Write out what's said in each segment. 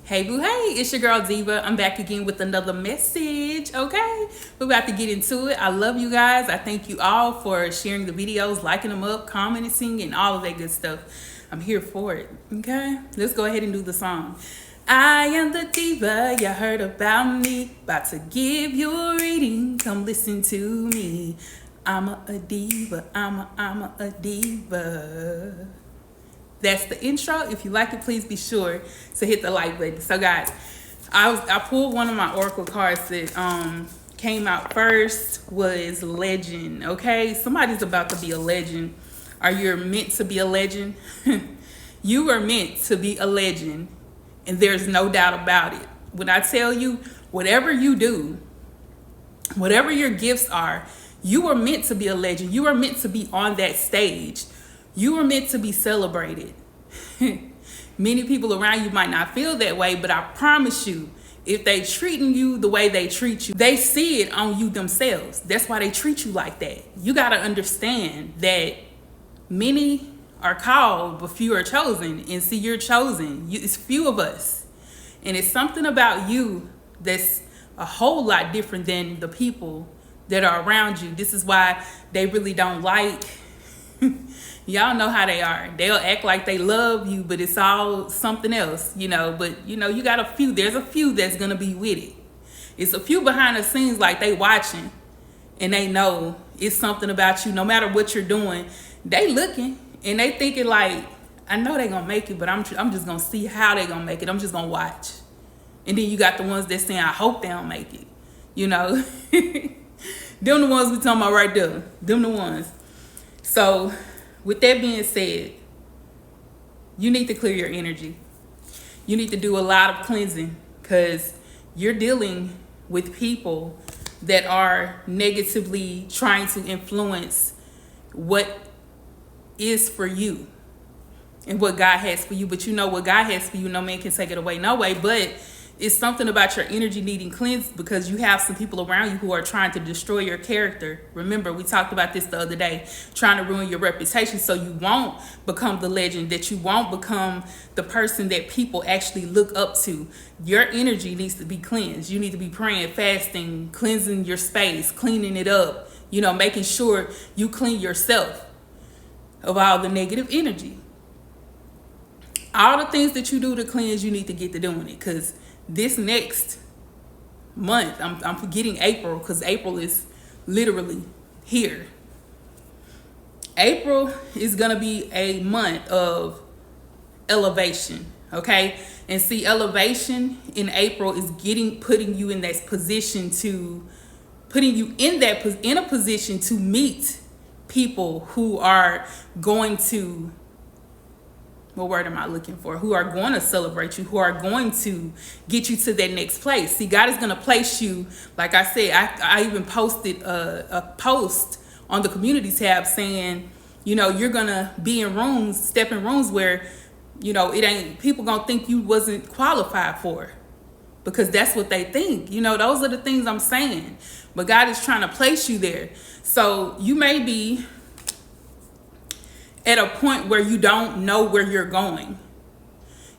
Hey boo, hey, it's your girl Diva. I'm back again with another message, okay? We're about to get into it. I love you guys. I thank you all for sharing the videos, liking them up, commenting, and all of that good stuff. I'm here for it, okay? Let's go ahead and do the song. I am the diva, you heard about me. About to give you a reading, come listen to me. I'm a diva, I'm a diva. That's the intro. If you like it, please be sure to hit the like button. So guys, I pulled one of my oracle cards that came out first was legend. Okay, somebody's about to be a legend, or you're meant to be a legend. You are meant to be a legend, and there's no doubt about it. When I tell you, whatever you do, whatever your gifts are, you are meant to be a legend. You are meant to be on that stage. You are meant to be celebrated. Many people around you might not feel that way, but I promise you, if they treating you the way they treat you, they see it on you themselves. That's why they treat you like that. You got to understand that many are called, but few are chosen. And see, you're chosen. It's few of us. And it's something about you that's a whole lot different than the people that are around you. This is why they really don't like y'all know how they are. They'll act like they love you, but it's all something else, you know. But, you know, you got a few. There's a few that's going to be with it. It's a few behind the scenes like they watching, and they know it's something about you. No matter what you're doing, they looking, and they thinking like, I know they going to make it, but I'm just going to see how they going to make it. I'm just going to watch. And then you got the ones that saying, I hope they don't make it, you know. Them the ones we talking about right there. Them the ones. So with that being said, you need to clear your energy. You need to do a lot of cleansing, because you're dealing with people that are negatively trying to influence what is for you and what God has for you. But you know what God has for you, no man can take it away, no way. But it's something about your energy needing cleansed, because you have some people around you who are trying to destroy your character. Remember, we talked about this the other day, trying to ruin your reputation so you won't become the legend, that you won't become the person that people actually look up to. Your energy needs to be cleansed. You need to be praying, fasting, cleansing your space, cleaning it up, you know, making sure you clean yourself of all the negative energy. All the things that you do to cleanse, you need to get to doing it, because this next month, I'm forgetting April, because April is literally here. April is going to be a month of elevation, okay? And see, elevation in April is putting you in that position to, in a position to meet people who are going to, what word am I looking for? Who are going to celebrate you, who are going to get you to that next place. See, God is going to place you, like I said, I even posted a post on the community tab saying, you know, you're going to be in rooms, step in rooms where, you know, people going to think you wasn't qualified for, because that's what they think. You know, those are the things I'm saying. But God is trying to place you there. So you may be at a point where you don't know where you're going.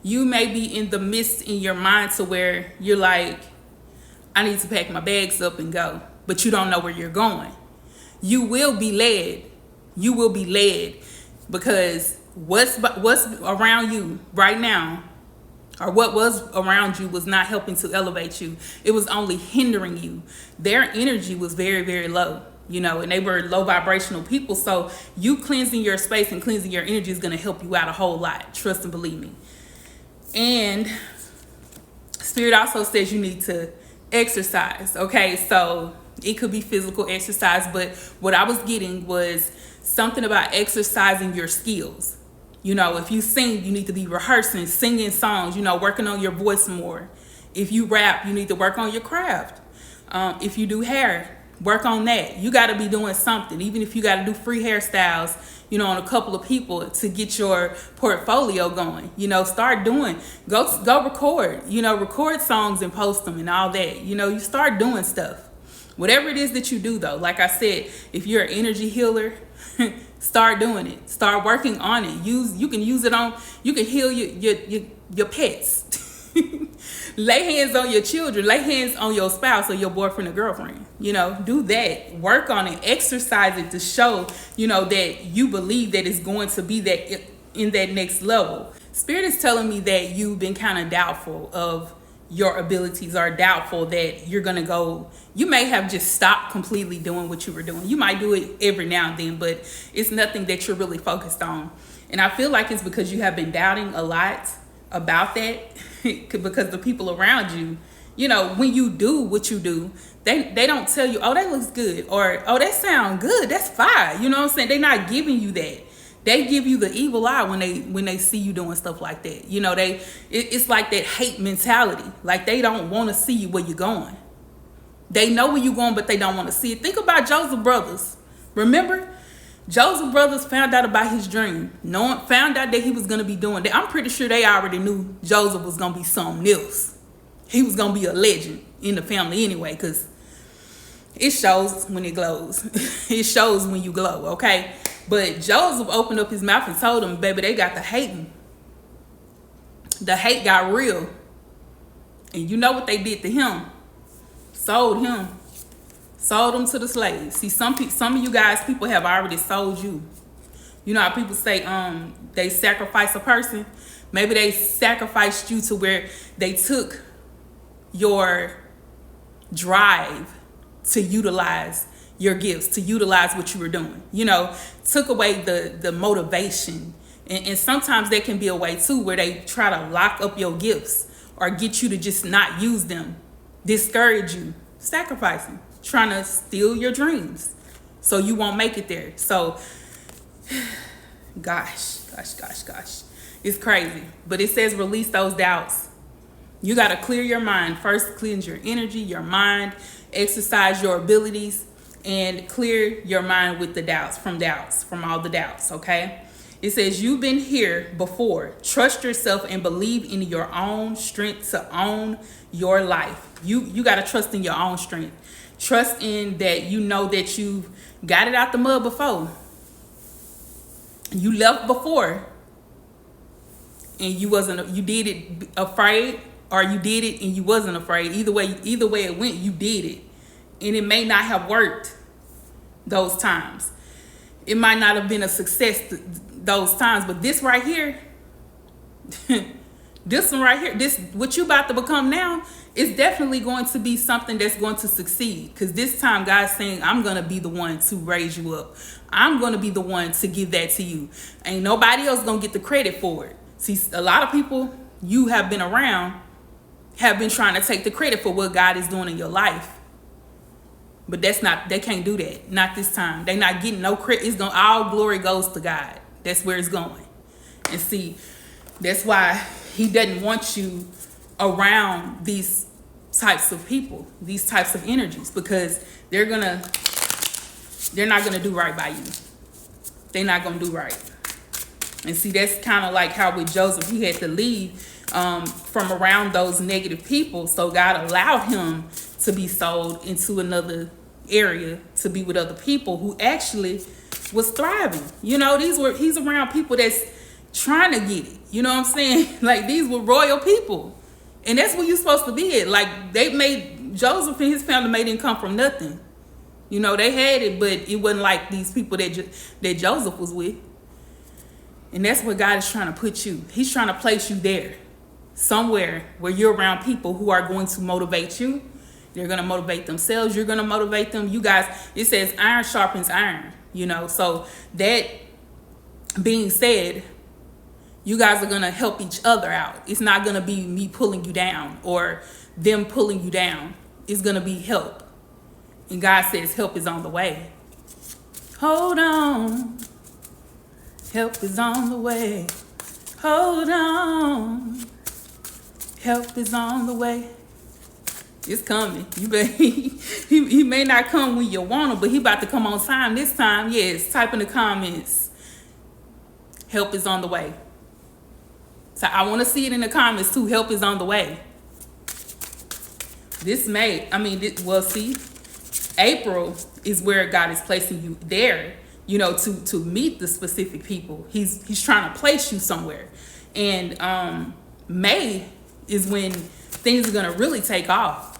You may be in the midst in your mind to where you're like, I need to pack my bags up and go, but you don't know where you're going. You will be led. You will be led, because what's around you right now, or what was around you, was not helping to elevate you. It was only hindering you. Their energy was very, very low. You know, and they were low vibrational people. So you cleansing your space and cleansing your energy is going to help you out a whole lot. Trust and believe me. And Spirit also says you need to exercise. Okay, so it could be physical exercise, but what I was getting was something about exercising your skills. You know, if you sing, you need to be rehearsing, singing songs, you know, working on your voice more. If you rap, you need to work on your craft. If you do hair, work on that. You got to be doing something, even if you got to do free hairstyles, you know, on a couple of people to get your portfolio going. You know, start doing, go record, you know, record songs and post them and all that. You know, you start doing stuff. Whatever it is that you do, though, like I said, if you're an energy healer, start doing it. Start working on it. You can use it on, you can heal your pets. Lay hands on your children. Lay hands on your spouse or your boyfriend or girlfriend. You know, do that. Work on it. Exercise it to show, you know, that you believe that it's going to be that in that next level. Spirit is telling me that you've been kind of doubtful of your abilities, or doubtful that you're going to go. You may have just stopped completely doing what you were doing. You might do it every now and then, but it's nothing that you're really focused on. And I feel like it's because you have been doubting a lot about that because the people around you, you know, when you do what you do, they don't tell you, oh, that looks good, or oh, that sound good, that's fire. You know what I'm saying? They're not giving you that. They give you the evil eye when they see you doing stuff like that. You know, it's like that hate mentality. Like they don't want to see you where you're going. They know where you're going, but they don't want to see it. Think about Joseph Brothers. Remember? Joseph Brothers found out about his dream. Found out that he was going to be doing that. I'm pretty sure they already knew Joseph was going to be something else. He was going to be a legend in the family anyway, because it shows when it glows. It shows when you glow, okay? But Joseph opened up his mouth and told them, baby, they got the hating. The hate got real. And you know what they did to him? Sold him. Sold him to the slaves. See, some of you guys, people have already sold you. You know how people say they sacrifice a person? Maybe they sacrificed you to where they took your drive to utilize your gifts, to utilize what you were doing. You know, took away the motivation. And sometimes there can be a way too where they try to lock up your gifts or get you to just not use them, discourage you, sacrificing, trying to steal your dreams so you won't make it there. So gosh, it's crazy. But it says release those doubts. You got to clear your mind. First, cleanse your energy, your mind, exercise your abilities, and clear your mind with the doubts, from all the doubts, okay? It says you've been here before. Trust yourself and believe in your own strength to own your life. You got to trust in your own strength. Trust in that you know that you've got it out the mud before. You left before and you did it afraid, or you did it and you wasn't afraid. Either way it went, you did it. And it may not have worked those times. It might not have been a success those times, but this right here, this one right here, this what you about to become now is definitely going to be something that's going to succeed. Because this time God's saying, I'm going to be the one to raise you up. I'm going to be the one to give that to you. Ain't nobody else going to get the credit for it. See, a lot of people you have been around have been trying to take the credit for what God is doing in your life. But they can't do that. Not this time. They're not getting no credit. All glory goes to God. That's where it's going. And see, that's why he doesn't want you around these types of people, these types of energies, because they're not gonna do right by you. They're not gonna do right. And see, that's kind of like how with Joseph, he had to leave from around those negative people. So God allowed him to be sold into another area to be with other people who actually was thriving. You know, he's around people that's trying to get it. You know what I'm saying? Like, these were royal people. And that's where you're supposed to be at. Like, Joseph and his family didn't come from nothing. You know, they had it, but it wasn't like these people that Joseph was with. And that's where God is trying to put you. He's trying to place you there, somewhere where you're around people who are going to motivate you. They're going to motivate themselves. You're going to motivate them. You guys, it says iron sharpens iron, you know. So that being said, you guys are going to help each other out. It's not going to be me pulling you down or them pulling you down. It's going to be help. And God says help is on the way. Hold on. Help is on the way. Hold on. Help is on the way. It's coming. He may not come when you want him, but he about to come on time this time. Yes, type in the comments. Help is on the way. So I want to see it in the comments too. Help is on the way. See, April is where God is placing you there, you know, to meet the specific people. He's trying to place you somewhere. And May is when things are gonna really take off.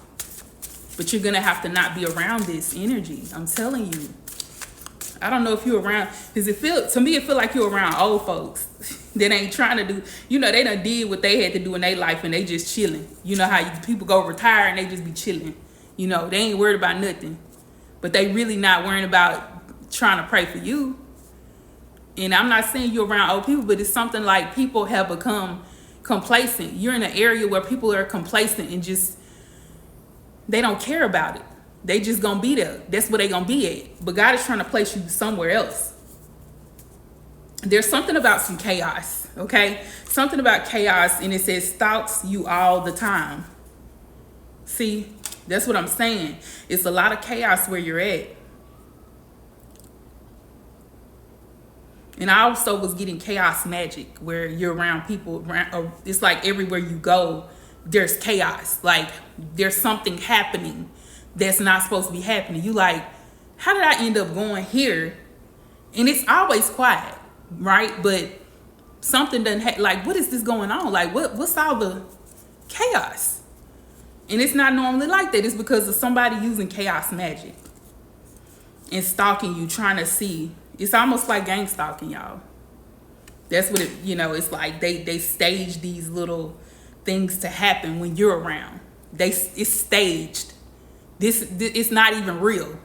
But you're gonna have to not be around this energy. I'm telling you. I don't know if you're around, because to me it feel like you're around old folks that ain't trying to do, you know, they done did what they had to do in their life and they just chilling. You know how people go retire and they just be chilling. You know, they ain't worried about nothing. But they really not worrying about trying to pray for you. And I'm not saying you're around old people, but it's something like people have become complacent. You're in an area where people are complacent and just, they don't care about it. They just gonna be there. That's where they gonna be at. But God is trying to place you somewhere else. There's something about some chaos, okay? Something about chaos, and it says stalks you all the time. See, that's what I'm saying. It's a lot of chaos where you're at. And I also was getting chaos magic, where you're around people. It's like everywhere you go, there's chaos. Like there's something happening that's not supposed to be happening. You like, how did I end up going here? And it's always quiet, right? But something doesn't like, what is this going on? Like, what's all the chaos? And it's not normally like that. It's because of somebody using chaos magic and stalking you, trying to see. It's almost like gang stalking, y'all. That's what it, you know, it's like they stage these little things to happen when you're around. It's staged. This it's not even real.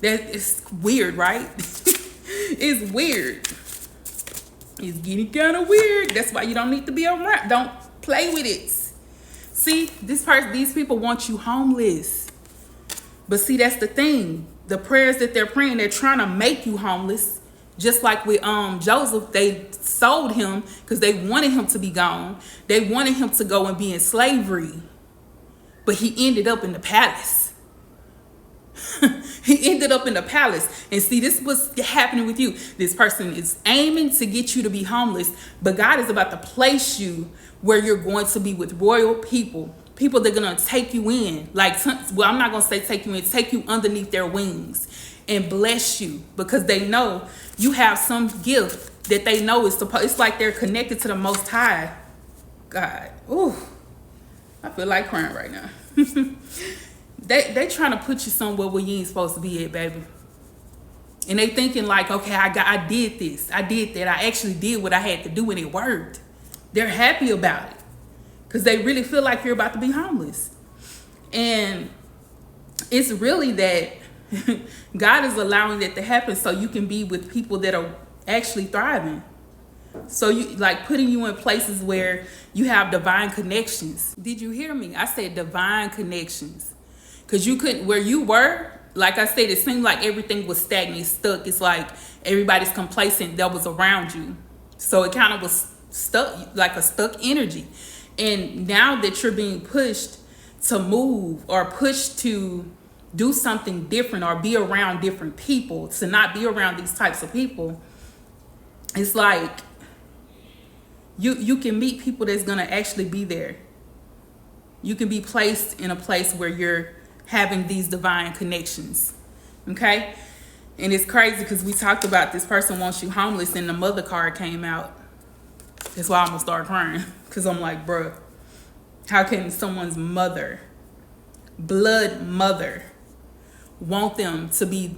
It's weird, right? It's weird. It's getting kind of weird. That's why you don't need to be around. Don't play with it. See, these people want you homeless. But see, that's the thing. The prayers that they're praying, they're trying to make you homeless. Just like with Joseph, they sold him because they wanted him to be gone. They wanted him to go and be in slavery. But he ended up in the palace. He ended up in the palace. And see, this was happening with you. This person is aiming to get you to be homeless, but God is about to place you where you're going to be with royal people. People that are going to take you in. Like, well, I'm not going to say take you in, take you underneath their wings and bless you, because they know you have some gift that they know is supposed. It's like they're connected to the Most High. God, ooh, I feel like crying right now. They trying to put you somewhere where you ain't supposed to be at, baby. And they thinking like, okay, I did this, I did that, I actually did what I had to do and it worked. They're happy about it because they really feel like you're about to be homeless. And it's really that God is allowing that to happen so you can be with people that are actually thriving. So you like putting you in places where you have divine connections. Did you hear me? I said divine connections. Because you couldn't, where you were, like I said, it seemed like everything was stagnant, stuck. It's like everybody's complacent that was around you. So it kind of was stuck, like a stuck energy. And now that you're being pushed to move or pushed to do something different or be around different people, to not be around these types of people, it's like you can meet people that's going to actually be there. You can be placed in a place where you're having these divine connections. Okay? And it's crazy because we talked about this person wants you homeless and the mother card came out. That's why I'm going to start crying. Because I'm like, bruh, how can someone's mother, blood mother, want them to be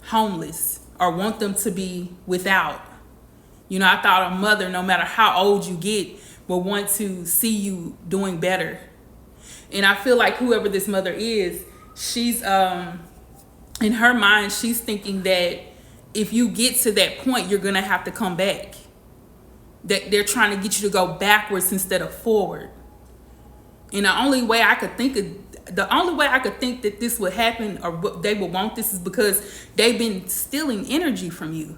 homeless or want them to be without? You know, I thought a mother, no matter how old you get, will want to see you doing better. And I feel like whoever this mother is, she's, in her mind, she's thinking that if you get to that point, you're going to have to come back. That they're trying to get you to go backwards instead of forward. And the only way I could think that this would happen or they would want this is because they've been stealing energy from you.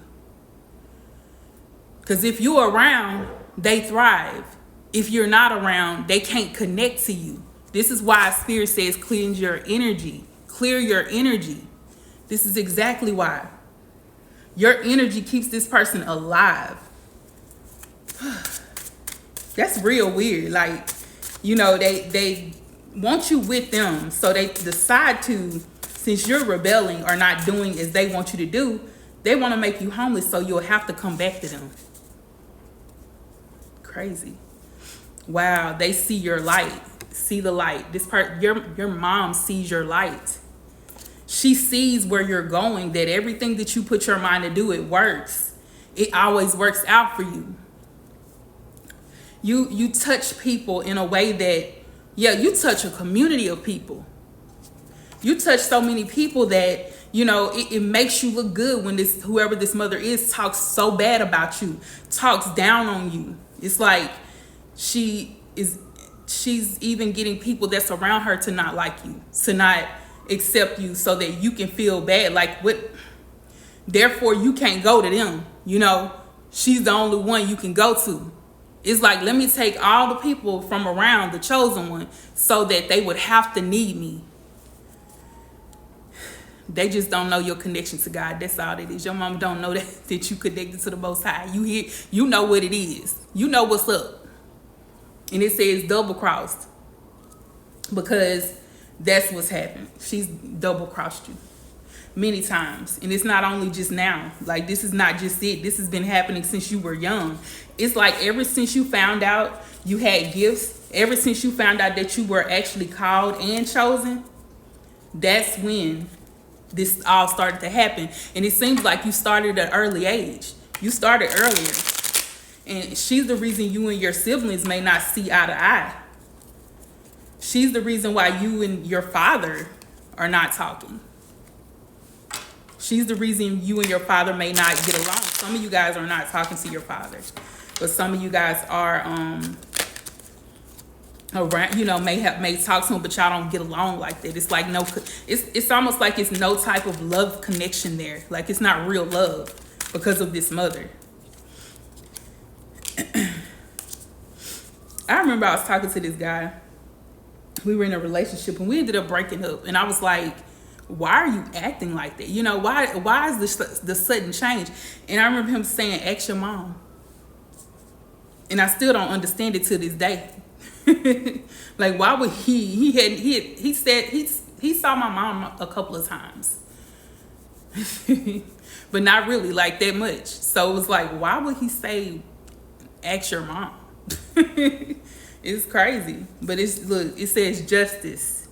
Because if you're around, they thrive. If you're not around, they can't connect to you. This is why Spirit says cleanse your energy. Clear your energy. This is exactly why. Your energy keeps this person alive. That's real weird. Like, you know, they want you with them. So they decide to, since you're rebelling or not doing as they want you to do, they want to make you homeless so you'll have to come back to them. Crazy. Wow, they see your light. see the light. This part, your mom sees your light. She sees where you're going, that everything that you put your mind to do, it works. It always works out for you. You touch people in a way that, yeah, you touch a community of people. You touch so many people that, you know, it makes you look good when whoever this mother is talks so bad about you, talks down on you. It's like she's even getting people that's around her to not like you, to not accept you, so that you can feel bad. Like, what? Therefore, you can't go to them. You know, she's the only one you can go to. It's like, let me take all the people from around the chosen one so that they would have to need me. They just don't know your connection to God. That's all it is. Your mama don't know that you connected to the Most High. You know what it is. You know what's up. And it says double crossed, because that's what's happened. She's double crossed you many times. And it's not only just now. Like, this is not just it. This has been happening since you were young. It's like ever since you found out you had gifts, ever since you found out that you were actually called and chosen, that's when this all started to happen. And it seems like you started at an early age. You started earlier. And she's the reason you and your siblings may not see eye to eye. She's the reason why you and your father are not talking. She's the reason you and your father may not get along. Some of you guys are not talking to your father, but some of you guys are around, you know, may talk to him, but y'all don't get along like that. It's like it's almost like it's no type of love connection there. Like, it's not real love because of this mother. I remember I was talking to this guy. We were in a relationship and we ended up breaking up. And I was like, why are you acting like that? You know, why is this the sudden change? And I remember him saying, ask your mom. And I still don't understand it to this day. Like, why would he said he saw my mom a couple of times. But not really like that much. So it was like, why would he say, ask your mom? It's crazy. But look, it says justice.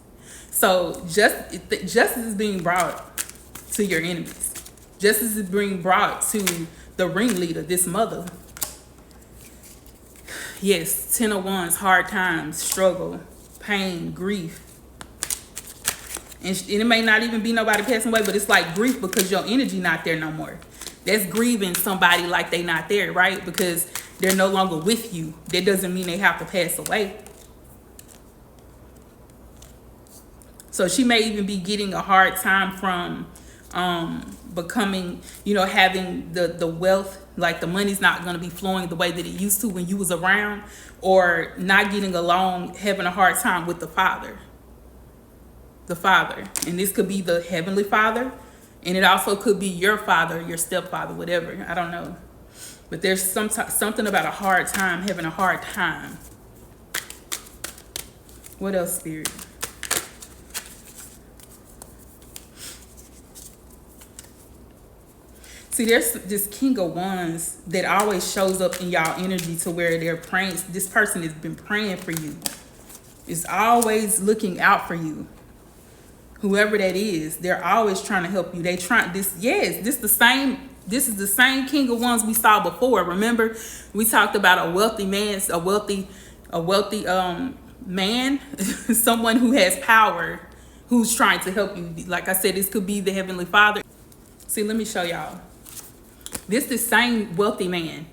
So justice is being brought to your enemies. Justice is being brought to the ringleader, this mother. Yes, 10 of Wands, hard times, struggle, pain, grief. And it may not even be nobody passing away, but it's like grief because your energy not there no more. That's grieving somebody like they not there, right? Because they're no longer with you. That doesn't mean they have to pass away. So she may even be getting a hard time from becoming, you know, having the wealth, like the money's not going to be flowing the way that it used to when you was around, or not getting along, having a hard time with the father. The father. And this could be the heavenly father, and it also could be your father, your stepfather, whatever. I don't know. But there's something about a hard time, having a hard time. What else, Spirit? See, there's this King of Wands that always shows up in y'all energy to where they're praying. This person has been praying for you. Is always looking out for you. Whoever that is, they're always trying to help you. They try this. Yes, this is the same King of Wands we saw before. Remember, we talked about a wealthy man, a wealthy man, someone who has power, who's trying to help you. Like I said, this could be the Heavenly Father. See, let me show y'all. This the same wealthy man,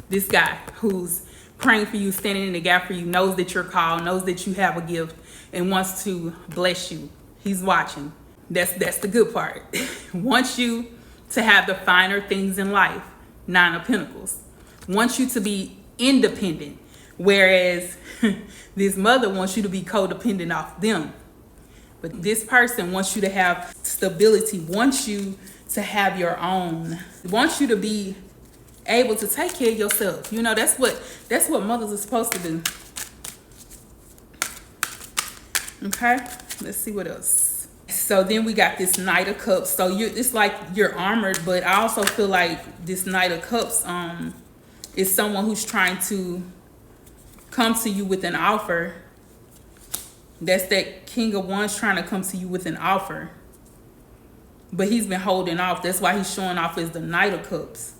this guy who's praying for you, standing in the gap for you, knows that you're called, knows that you have a gift, and wants to bless you. He's watching. That's the good part. Wants you to have the finer things in life. 9 of Pentacles. Wants you to be independent. Whereas this mother wants you to be codependent off them. But this person wants you to have stability, wants you to have your own, wants you to be able to take care of yourself. You know, that's what mothers are supposed to do. Okay, let's see what else. So then we got this Knight of Cups. So it's like you're armored, but I also feel like this Knight of Cups is someone who's trying to come to you with an offer That's that King of Wands trying to come to you with an offer. But he's been holding off. That's why he's showing off as the Knight of Cups.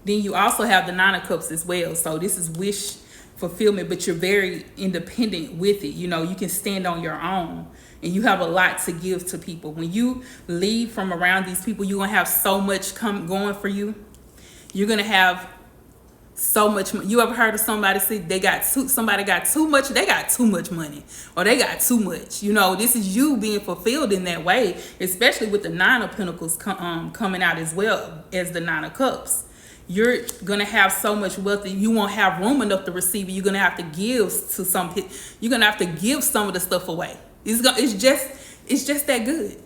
Then you also have the Nine of Cups as well. So this is wish fulfillment, but you're very independent with it. You know, you can stand on your own and you have a lot to give to people. When you leave from around these people, you're going to have so much going for you. You're going to have so much. You ever heard of somebody say somebody got too much? They got too much money, or they got too much. You know, this is you being fulfilled in that way, especially with the Nine of Pentacles coming out as well as the Nine of Cups. You're going to have so much wealth that you won't have room enough to receive it. You're going to have to give to some. You're going to have to give some of the stuff away. It's just that good.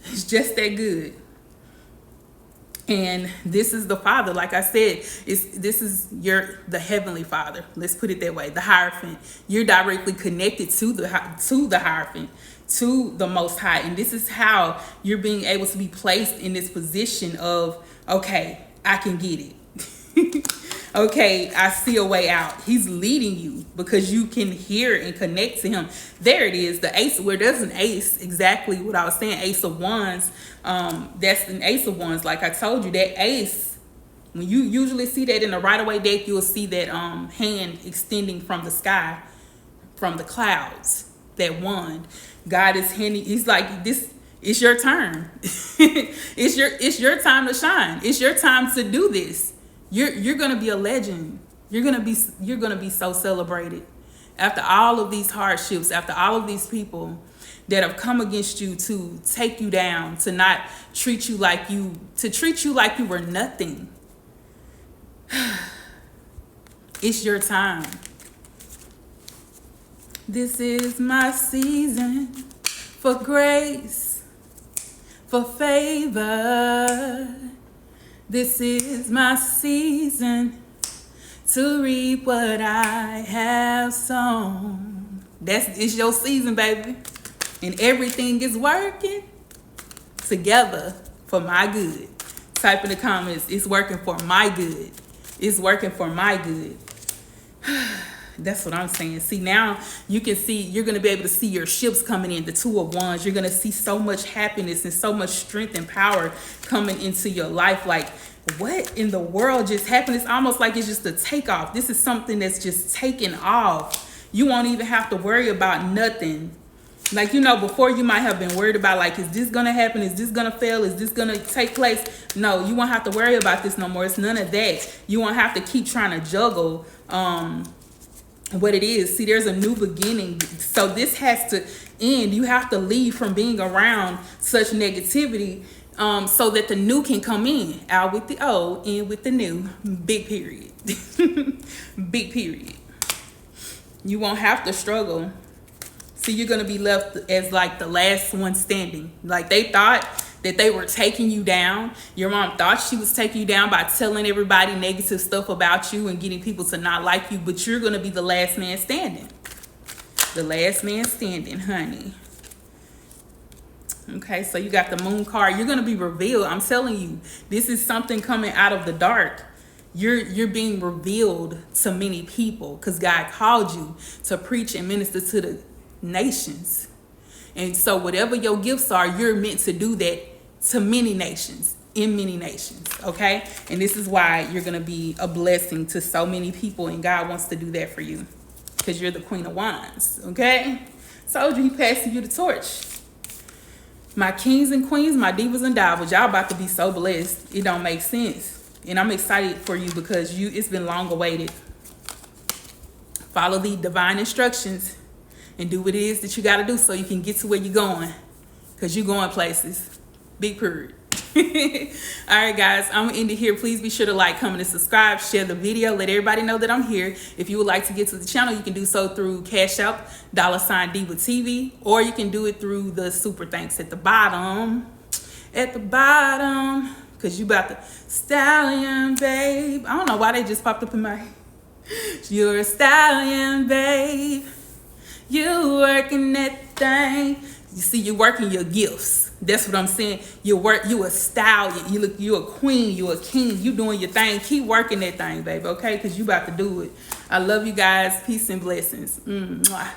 It's just that good. And this is the Father, like I said, this is the Heavenly Father. Let's put it that way. The Hierophant. You're directly connected to the Hierophant, to the Most High, and this is how you're being able to be placed in this position of, okay, I can get it. Okay, I see a way out. He's leading you because you can hear and connect to him. There it is, the Ace, where there's an Ace, exactly what I was saying, Ace of Wands. That's an Ace of Wands. Like I told you, that Ace, when you usually see that in the Rider-Waite deck, you'll see that hand extending from the sky, from the clouds, that wand. God is handing, he's like, this, it's your turn. It's your time to shine. It's your time to do this. You're gonna be a legend. You're gonna be so celebrated. After all of these hardships, after all of these people that have come against you to take you down, to not treat you like you were nothing. It's your time. This is my season for grace, for favor. This is my season to reap what I have sown. It's your season, baby. And everything is working together for my good. Type in the comments, it's working for my good. It's working for my good. That's what I'm saying. See, now you can see, you're going to be able to see your ships coming in, the Two of Wands. You're going to see so much happiness and so much strength and power coming into your life. Like, what in the world just happened? It's almost like it's just a takeoff. This is something that's just taken off. You won't even have to worry about nothing. Like, you know, before you might have been worried about, like, is this going to happen? Is this going to fail? Is this going to take place? No, you won't have to worry about this no more. It's none of that. You won't have to keep trying to juggle what it is. See, there's a new beginning. So this has to end. You have to leave from being around such negativity so that the new can come in. Out with the old, in with the new. Big period. Big period. You won't have to struggle. See, you're going to be left as like the last one standing. Like, they thought that they were taking you down. Your mom thought she was taking you down by telling everybody negative stuff about you and getting people to not like you. But you're going to be the last man standing. The last man standing, honey. Okay, so you got the Moon card. You're going to be revealed. I'm telling you, this is something coming out of the dark. You're being revealed to many people because God called you to preach and minister to the nations. And so whatever your gifts are, you're meant to do that to many nations, in many nations, okay? And this is why you're going to be a blessing to so many people, and God wants to do that for you because you're the Queen of Wands, okay? Told you, he passing you the torch. My kings and queens, my divas and divas, y'all about to be so blessed. It don't make sense. And I'm excited for you because it's been long awaited. Follow the divine instructions and do what it is that you got to do so you can get to where you're going. Because you're going places. Big period. All right, guys. I'm going to end it here. Please be sure to like, comment, and subscribe. Share the video. Let everybody know that I'm here. If you would like to get to the channel, you can do so through Cashapp, $DivaTV. Or you can do it through the Superthanks at the bottom. At the bottom. Because you about the stallion, babe. I don't know why they just popped up in my... You're a stallion, babe. You working that thing. You see, you're working your gifts. That's what I'm saying. You a stallion. You a queen. You a king. You doing your thing. Keep working that thing, baby. Okay, because you about to do it. I love you guys. Peace and blessings. Mwah.